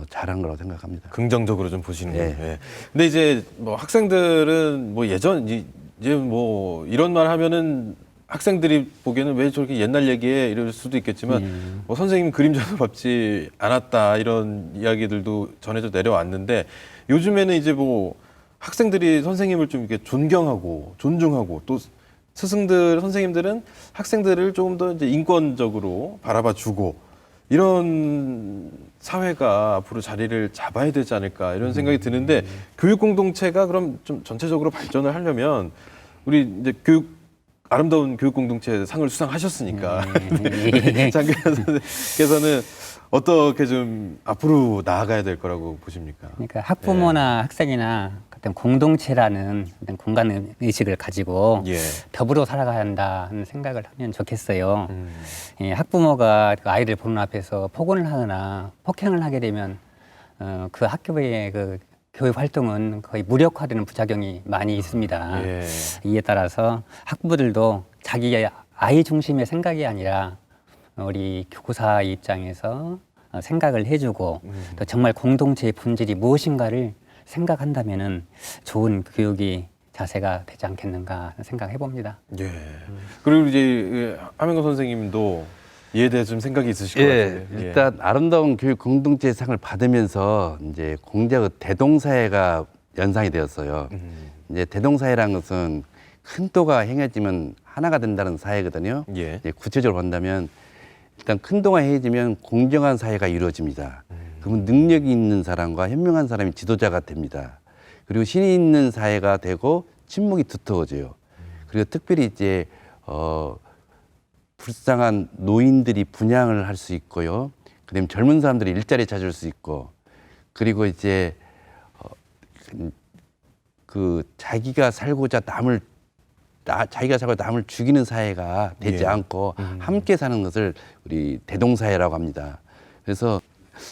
잘한 거라고 생각합니다. 긍정적으로 좀 보시는군요. 네. 예. 근데 이제 뭐 학생들은 뭐 이제 뭐 이런 말 하면은 학생들이 보기에는 왜 저렇게 옛날 얘기에 이럴 수도 있겠지만 뭐 선생님 그림자도 밟지 않았다 이런 이야기들도 전해져 내려왔는데 요즘에는 이제 뭐 학생들이 선생님을 좀 이렇게 존경하고 존중하고 또 스승들 선생님들은 학생들을 조금 더 이제 인권적으로 바라봐 주고 이런 사회가 앞으로 자리를 잡아야 되지 않을까 이런 생각이 드는데 교육 공동체가 그럼 좀 전체적으로 발전을 하려면 우리 이제 아름다운 교육 공동체 상을 수상하셨으니까 장교환 선생님께서는 어떻게 좀 앞으로 나아가야 될 거라고 보십니까? 그러니까 학부모나 학생이나 어떤 공동체라는 어떤 공간 의식을 가지고 예. 더불어 살아가야 한다는 생각을 하면 좋겠어요. 예, 학부모가 그 아이들 보는 앞에서 폭언을 하거나 폭행을 하게 되면 그 학교의 그 교육 활동은 거의 무력화되는 부작용이 많이 있습니다. 예. 이에 따라서 학부모들도 자기의 아이 중심의 생각이 아니라 우리 교사 입장에서 생각을 해주고 또 정말 공동체의 본질이 무엇인가를 생각한다면은 좋은 교육이 자세가 되지 않겠는가 생각해 봅니다. 예. 그리고 이제 함영건 선생님도 이에 대해 좀 생각이 있으실 것 같은데. 일단 아름다운 교육 공동체상을 받으면서 이제 공자의 대동사회가 연상이 되었어요. 이제 대동사회라는 것은 큰 도가 행해지면 하나가 된다는 사회거든요. 예. 이제 구체적으로 본다면 일단 큰 도가 행해지면 공정한 사회가 이루어집니다. 그러면 능력이 있는 사람과 현명한 사람이 지도자가 됩니다. 그리고 신이 있는 사회가 되고 친목이 두터워져요. 그리고 특별히 이제 불쌍한 노인들이 분양을 할 수 있고요. 그다음에 젊은 사람들이 일자리 찾을 수 있고, 그리고 이제 그 자기가 살고자 남을 죽이는 사회가 되지 예. 않고 함께 사는 것을 우리 대동사회라고 합니다. 그래서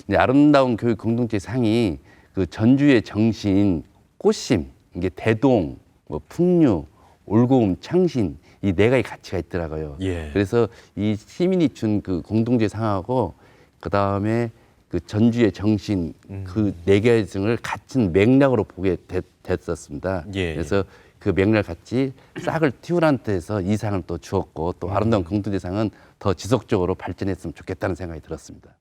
이제 아름다운 교육 공동체 상이 그 전주의 정신, 꽃심, 이게 대동, 뭐 풍류, 올고음, 창신 이 네 가지 가치가 있더라고요. 예. 그래서 이 시민이 준 그 공동체 상하고 그 다음에 그 전주의 정신 그 네 가지를 같은 맥락으로 보게 됐었습니다. 예. 그래서 그 맥락 같이 싹을 틔우라는 뜻에서 이 상을 또 주었고 또 아름다운 공동체 상은 더 지속적으로 발전했으면 좋겠다는 생각이 들었습니다.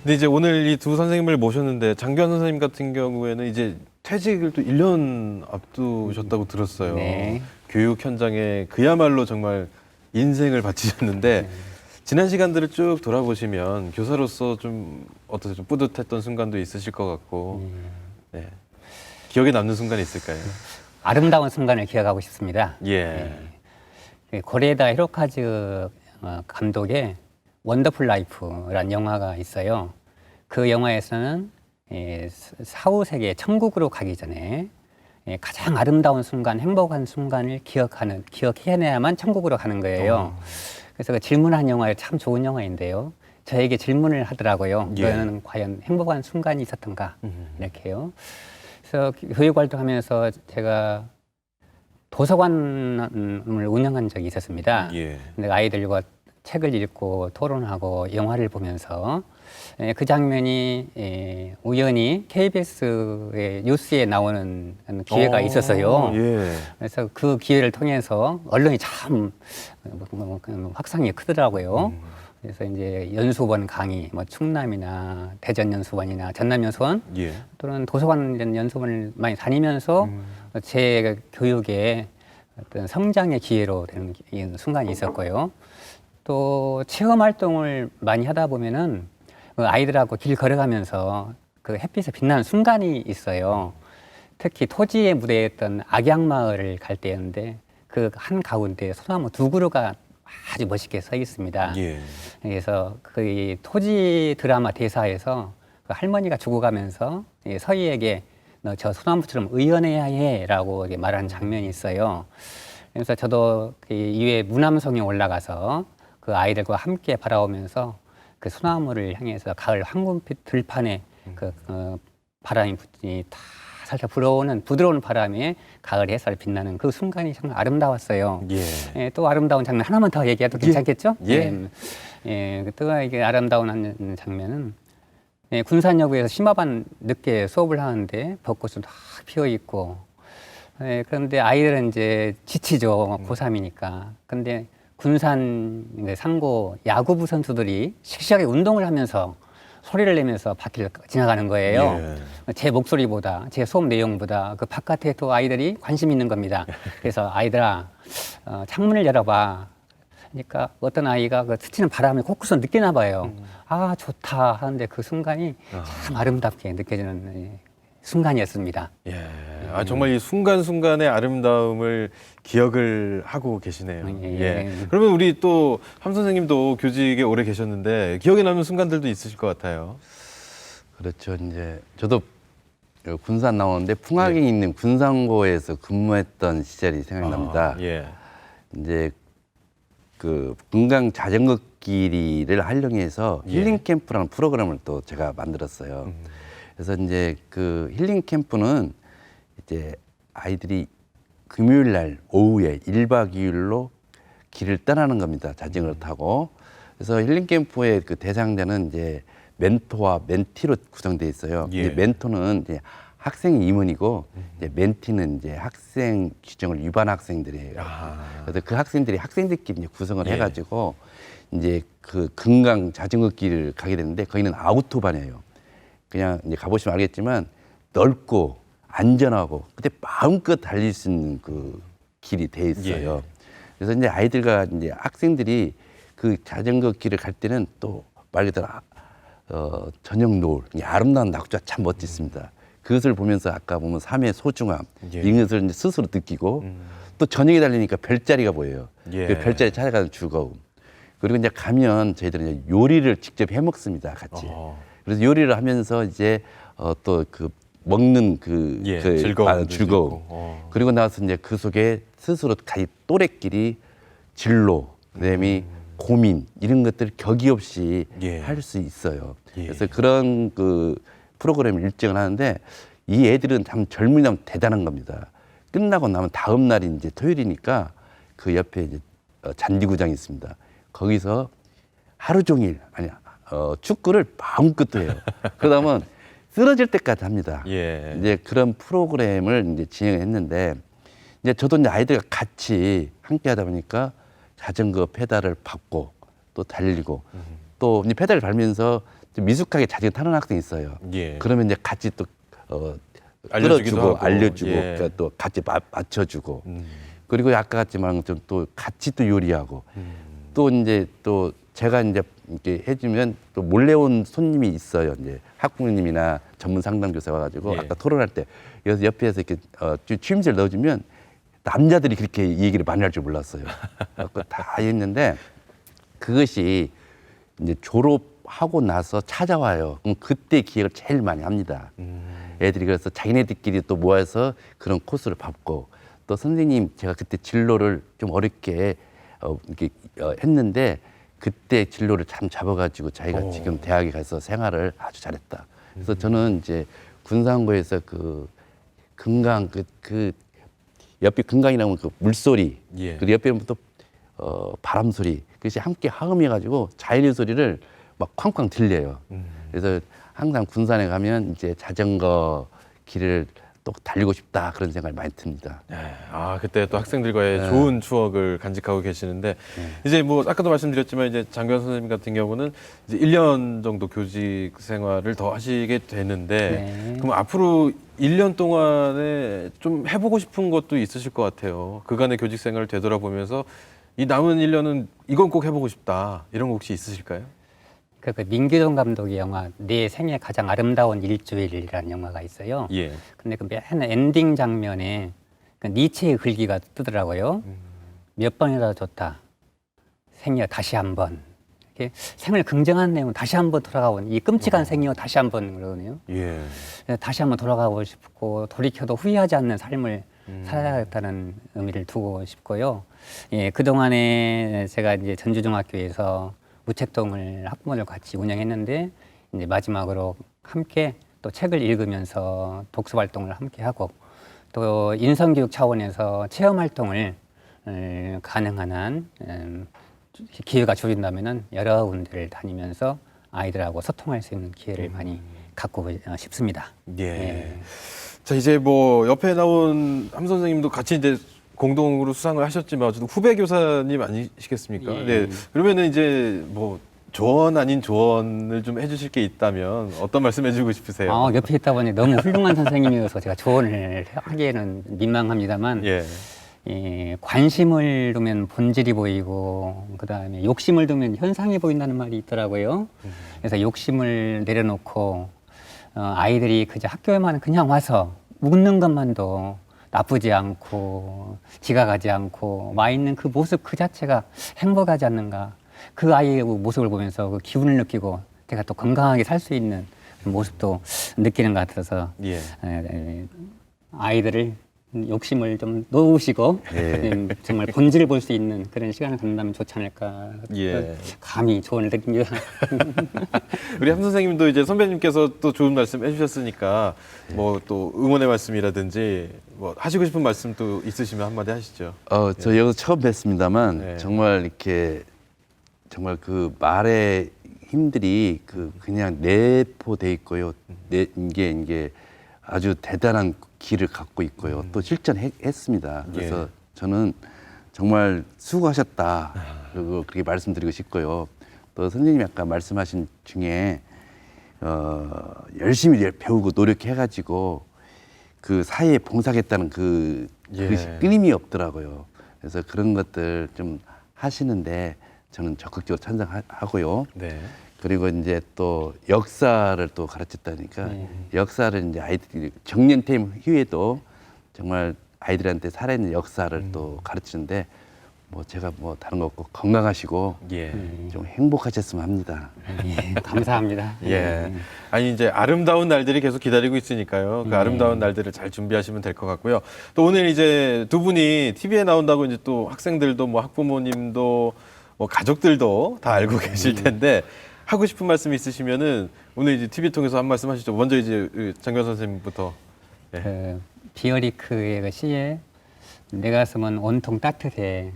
근데 이제 오늘 이 두 선생님을 모셨는데 장교환 선생님 같은 경우에는 이제 퇴직을 또 1년 앞두셨다고 들었어요. 네. 교육 현장에 그야말로 정말 인생을 바치셨는데 지난 시간들을 쭉 돌아보시면 교사로서 좀 어떠세요? 좀 뿌듯했던 순간도 있으실 것 같고 네. 기억에 남는 순간이 있을까요? 아름다운 순간을 기억하고 싶습니다. 예. 고레에다 히로카즈 감독의 원더풀 라이프라는 영화가 있어요. 그 영화에서는 사후 세계 천국으로 가기 전에 가장 아름다운 순간, 행복한 순간을 기억해내야만 천국으로 가는 거예요. 그래서 그 질문한 영화에 참 좋은 영화인데요. 저에게 질문을 하더라고요. 예. 너는 과연 행복한 순간이 있었던가? 이렇게요. 그래서 교육 활동하면서 제가 도서관을 운영한 적이 있었습니다. 예. 근데 아이들과 책을 읽고 토론하고 영화를 보면서 그 장면이 우연히 KBS의 뉴스에 나오는 기회가 있었어요. 예. 그래서 그 기회를 통해서 언론이 참 확산이 크더라고요. 그래서 이제 연수원 강의, 뭐 충남이나 대전 연수원이나 전남 연수원 예. 또는 도서관 연수원을 많이 다니면서 제 교육에 어떤 성장의 기회로 되는 순간이 있었고요. 또 체험 활동을 많이 하다 보면은 그 아이들하고 길 걸어가면서 그 햇빛에 빛나는 순간이 있어요. 특히 토지의 무대였던 악양마을을 갈 때였는데 그 한 가운데 소나무 두 그루가 아주 멋있게 서 있습니다. 예. 그래서 그 토지 드라마 대사에서 그 할머니가 죽어가면서 이 서희에게 너 저 소나무처럼 의연해야 해라고 이렇게 말하는 장면이 있어요. 그래서 저도 그 이후에 무남성에 올라가서 그 아이들과 함께 바라보면서 그 소나무를 향해서 가을 황금빛 들판에 그 바람이 다 살짝 불어오는 부드러운 바람에 가을 햇살 빛나는 그 순간이 정말 아름다웠어요. 예. 예, 또 아름다운 장면 하나만 더 얘기해도 괜찮겠죠? 예. 또 이게 아름다운 한 장면은 군산여고에서 심화반 늦게 수업을 하는데 벚꽃이 다 피어 있고 그런데 아이들은 이제 지치죠. 고3이니까. 근데 군산 상고 야구부 선수들이 씩씩하게 운동을 하면서 소리를 내면서 바퀴를 지나가는 거예요. 제 목소리보다 제 수업 내용보다 그 바깥에 또 아이들이 관심 있는 겁니다. 그래서 아이들아 창문을 열어봐. 그러니까 어떤 아이가 그 스치는 바람을 곳곳으로 느끼나 봐요. 아 좋다 하는데 그 순간이 참 아름답게 느껴지는 순간이었습니다. 예. 아, 정말 이 순간순간의 아름다움을 기억을 하고 계시네요. 예. 그러면 우리 또 함 선생님도 교직에 오래 계셨는데 기억에 남는 순간들도 있으실 것 같아요. 그렇죠. 이제 저도 군산 나오는데 풍악에 있는 군산고에서 근무했던 시절이 생각납니다. 예. 이제 그 금강 자전거 길이를 활용해서 힐링 캠프라는 프로그램을 또 제가 만들었어요. 그래서 이제 그 힐링 캠프는 이제 아이들이 금요일 날 오후에 1박 2일로 길을 떠나는 겁니다. 자전거를 타고. 그래서 힐링 캠프의 그 대상자는 이제 멘토와 멘티로 구성되어 있어요. 예. 이제 멘토는 이제 학생 임원이고 이제 멘티는 이제 학생 규정을 위반 학생들이에요. 그래서 그 학생들이 학생들끼리 이제 구성을 해가지고 이제 그 금강 자전거 길을 가게 되는데 거기는 아우토반이에요. 그냥 이제 가보시면 알겠지만 넓고 안전하고 그때 마음껏 달릴 수 있는 그 길이 돼 있어요. 그래서 이제 아이들과 이제 학생들이 그 자전거 길을 갈 때는 또 말 그대로 저녁 노을, 아름다운 낙조가 참 멋지습니다. 그것을 보면서 아까 보면 삶의 소중함 이것을 이제 스스로 느끼고 또 저녁에 달리니까 별자리가 보여요. 그 별자리 찾아가는 즐거움. 그리고 이제 가면 저희들은 이제 요리를 직접 해 먹습니다, 같이. 그래서 요리를 하면서 이제 또 그 먹는 그 즐거움. 그리고 나서 이제 그 속에 스스로 자기 또래끼리 진로, 그다음에 고민 이런 것들 격의 없이 할 수 있어요. 그래서 그런 그 프로그램 일정을 하는데 이 애들은 참 젊으면 대단한 겁니다. 끝나고 나면 다음 날이 이제 토요일이니까 그 옆에 이제 잔디구장이 있습니다. 거기서 하루 종일 축구를 마음껏 해요. 그러다면 쓰러질 때까지 합니다. 이제 그런 프로그램을 이제 진행했는데 이제 저도 이제 아이들과 같이 함께 하다 보니까 자전거 페달을 밟고 또 달리고 또 이제 페달을 밟으면서 좀 미숙하게 자전거 타는 학생이 있어요. 그러면 이제 같이 또 끌어주고 알려주고 그러니까 또 같이 맞춰주고 그리고 아까 같이 말한 것처럼 또 같이 또 요리하고 또 이제 또 제가 이제 이렇게 해주면 또 몰래 온 손님이 있어요. 이제 학부모님이나 전문 상담교사 와가지고 아까 토론할 때 여기서 옆에서 이렇게 취임새를 넣어주면 남자들이 그렇게 얘기를 많이 할 줄 몰랐어요. 그거 다 했는데 그것이 이제 졸업하고 나서 찾아와요. 그럼 그때 기획을 제일 많이 합니다. 애들이 그래서 자기네들끼리 또 모아서 그런 코스를 밟고 또 선생님 제가 그때 진로를 좀 어렵게 이렇게 했는데 그때 진로를 참 잡아가지고 자기가 지금 대학에 가서 생활을 아주 잘했다. 그래서 저는 이제 군산고에서 그 금강 그 옆에 금강이라면 그 물소리 그리고 옆에는 또 바람 소리 그것이 함께 하음해가지고 자연의 소리를 막 쾅쾅 들려요. 그래서 항상 군산에 가면 이제 자전거 길을 또 달리고 싶다 그런 생각이 많이 듭니다. 네. 아, 그때 또 학생들과의 좋은 추억을 간직하고 계시는데 이제 뭐 아까도 말씀드렸지만 이제 장교환 선생님 같은 경우는 이제 1년 정도 교직 생활을 더 하시게 되는데 네. 그럼 앞으로 1년 동안에 좀 해보고 싶은 것도 있으실 것 같아요. 그간의 교직 생활을 되돌아보면서 이 남은 1년은 이건 꼭 해보고 싶다 이런 거 혹시 있으실까요? 그 민규동 감독의 영화 내 생애 가장 아름다운 일주일이라는 영화가 있어요. 예. 근데 그 맨 엔딩 장면에 그 니체의 글귀가 뜨더라고요. 몇 번이라도 좋다. 생이여 다시 한번. 이렇게 생을 긍정하는 내용 다시 한번 돌아가고 이 끔찍한 생이여 다시 한번 그러네요. 예. 다시 한번 돌아가고 싶고 돌이켜도 후회하지 않는 삶을 살아야겠다는 의미를 두고 싶고요. 예, 그 동안에 제가 이제 전주중학교에서 우체통을 학부모들 같이 운영했는데 이제 마지막으로 함께 또 책을 읽으면서 독서 활동을 함께 하고 또 인성교육 차원에서 체험 활동을 가능한 한 기회가 주어진다면은 여러 군데를 다니면서 아이들하고 소통할 수 있는 기회를 많이 갖고 싶습니다. 예. 예. 자, 이제 뭐 옆에 나온 함 선생님도 같이 이제 공동으로 수상을 하셨지만 어쨌든 후배 교사님 아니시겠습니까? 예. 네. 그러면은 이제 뭐 조언 아닌 조언을 좀 해주실 게 있다면 어떤 말씀 해주고 싶으세요? 옆에 있다 보니 너무 훌륭한 선생님이어서 제가 조언을 하기에는 민망합니다만 예. 관심을 두면 본질이 보이고 그다음에 욕심을 두면 현상이 보인다는 말이 있더라고요. 그래서 욕심을 내려놓고 아이들이 그저 학교에만 그냥 와서 웃는 것만도 나쁘지 않고 지각하지 않고 와 있는 그 모습 그 자체가 행복하지 않는가. 그 아이의 모습을 보면서 그 기분을 느끼고 제가 또 건강하게 살 수 있는 모습도 느끼는 것 같아서 예. 아이들을 욕심을 좀 놓으시고 예. 정말 본질을 볼 수 있는 그런 시간을 갖는다면 좋지 않을까. 예. 감히 조언을 드립니다. 우리 함 선생님도 이제 선배님께서 또 좋은 말씀 해주셨으니까 뭐 또 응원의 말씀이라든지 뭐 하시고 싶은 말씀 또 있으시면 한마디 하시죠. 저 여기서 처음 뵀습니다만 네. 정말 이렇게 정말 그 말의 힘들이 그냥 내포돼 있고요. 이게 아주 대단한 길을 갖고 있고요. 또 실전했습니다. 그래서 예. 저는 정말 수고하셨다. 그리고 그렇게 말씀드리고 싶고요. 또 선생님이 아까 말씀하신 중에 열심히 배우고 노력해가지고 그 사회에 봉사하겠다는 그것이 예. 끊임이 없더라고요. 그래서 그런 것들 좀 하시는데 저는 적극적으로 찬성하고요. 네. 그리고 이제 또 역사를 또 가르쳤다니까 역사를 이제 아이들이 정년퇴임 후에도 정말 아이들한테 살아있는 역사를 또 가르치는데 뭐 제가 뭐 다른 거 없고 건강하시고 예. 좀 행복하셨으면 합니다. 예, 감사합니다. 예. 아니 이제 아름다운 날들이 계속 기다리고 있으니까요. 그 아름다운 날들을 잘 준비하시면 될 것 같고요. 또 오늘 이제 두 분이 TV에 나온다고 이제 또 학생들도 뭐 학부모님도 뭐 가족들도 다 알고 계실 텐데 하고 싶은 말씀 있으시면은 오늘 이제 TV 통해서 한 말씀 하시죠. 먼저 이제 장교환 선생님부터. 그 비어리크의 그 시에 내 가슴은 온통 따뜻해.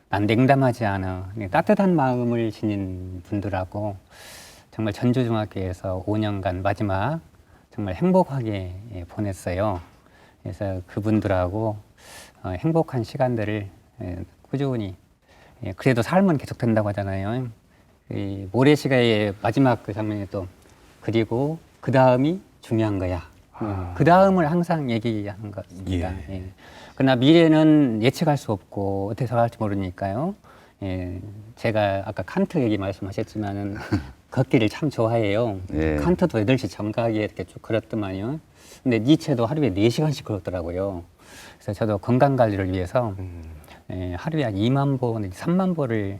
난 냉담하지 않아. 따뜻한 마음을 지닌 분들하고 정말 전주중학교에서 5년간 마지막 정말 행복하게 보냈어요. 그래서 그분들하고 행복한 시간들을 꾸준히 그래도 삶은 계속된다고 하잖아요. 이 모래시계의 마지막 그 장면이 또 그리고 그 다음이 중요한 거야. 그 다음을 항상 얘기하는 것 같습니다. 예. 그러나 미래는 예측할 수 없고 어떻게 살아갈지 모르니까요. 예. 제가 아까 칸트 얘기 말씀하셨지만은 걷기를 참 좋아해요. 예. 칸트도 8시 정각에 이렇게 쭉 걸었더만요. 근데 니체도 하루에 4시간씩 걸었더라고요. 그래서 저도 건강 관리를 위해서 하루에 한 2만 보, 3만 보를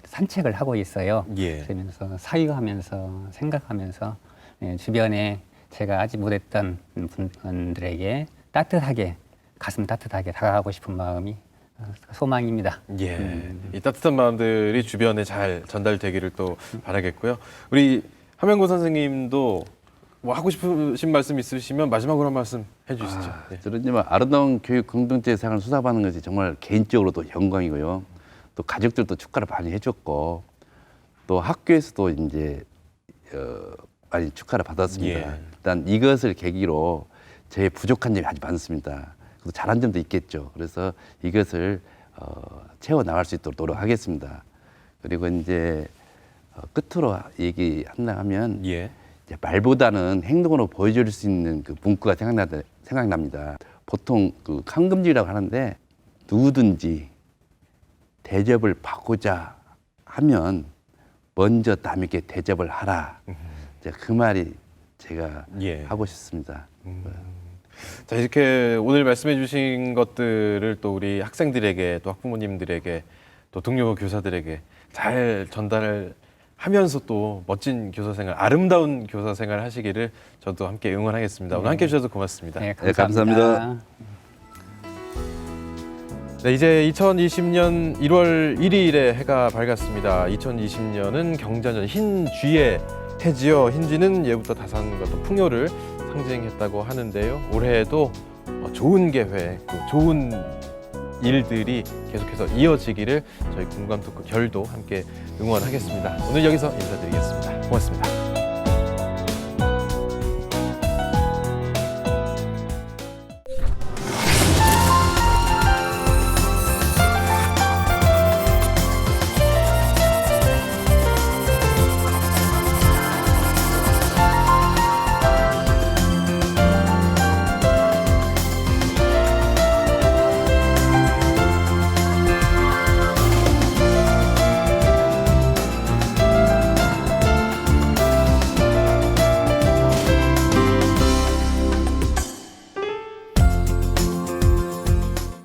산책을 하고 있어요. 예. 그러면서 사유하면서 생각하면서 주변에 제가 아직 못했던 분들에게 따뜻하게 가슴 따뜻하게 다가가고 싶은 마음이 소망입니다. 예. 이 따뜻한 마음들이 주변에 잘 전달되기를 또 바라겠고요. 우리 함영구 선생님도 뭐 하고 싶으신 말씀 있으시면 마지막으로 한 말씀 해주시죠. 네. 저는 이제 아름다운 교육 공동체상을 수상받는 것이 정말 개인적으로도 영광이고요. 또 가족들도 축하를 많이 해줬고 또 학교에서도 이제 많이 축하를 받았습니다. 예. 일단 이것을 계기로 제 부족한 점이 아주 많습니다. 그래서 잘한 점도 있겠죠. 그래서 이것을 채워 나갈 수 있도록 노력하겠습니다. 그리고 이제 끝으로 얘기한다 하면 예. 이제 말보다는 행동으로 보여줄 수 있는 그 문구가 생각납니다. 보통 그 감금질이라고 하는데 누구든지 대접을 받고자 하면 먼저 남에게 대접을 하라. 이제 그 말이 제가 예. 하고 싶습니다. 자, 이렇게 오늘 말씀해 주신 것들을 또 우리 학생들에게 또 학부모님들에게 또 동료 교사들에게 잘 전달을 하면서 또 멋진 교사 생활, 아름다운 교사 생활 하시기를 저도 함께 응원하겠습니다. 오늘 함께 해주셔서 고맙습니다. 네, 네, 감사합니다. 감사합니다. 네, 이제 2020년 1월 1일에 해가 밝았습니다. 2020년은 경자년 흰쥐의 해지요. 흰쥐는 예부터 다산과 또 풍요를 상징했다고 하는데요. 올해에도 좋은 계획, 또 좋은 일들이 계속해서 이어지기를 저희 궁금토크 결도 함께 응원하겠습니다. 오늘 여기서 인사드리겠습니다. 고맙습니다.